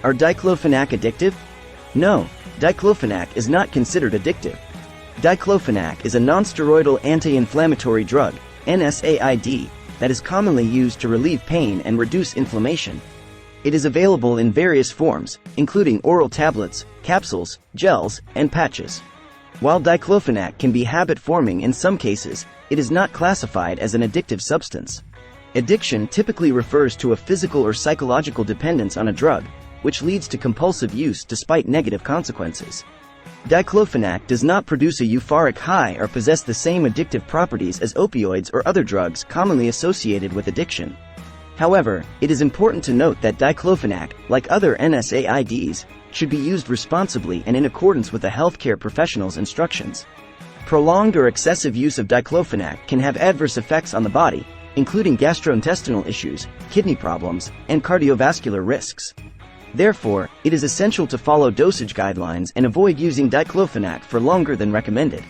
Are diclofenac addictive? No, diclofenac is not considered addictive. Diclofenac is a nonsteroidal anti-inflammatory drug, NSAID, that is commonly used to relieve pain and reduce inflammation. It is available in various forms, including oral tablets, capsules, gels, and patches. While diclofenac can be habit-forming in some cases, it is not classified as an addictive substance. Addiction typically refers to a physical or psychological dependence on a drug, which leads to compulsive use despite negative consequences. Diclofenac does not produce a euphoric high or possess the same addictive properties as opioids or other drugs commonly associated with addiction. However, it is important to note that diclofenac, like other NSAIDs, should be used responsibly and in accordance with a healthcare professional's instructions. Prolonged or excessive use of diclofenac can have adverse effects on the body, including gastrointestinal issues, kidney problems, and cardiovascular risks. Therefore, it is essential to follow dosage guidelines and avoid using diclofenac for longer than recommended.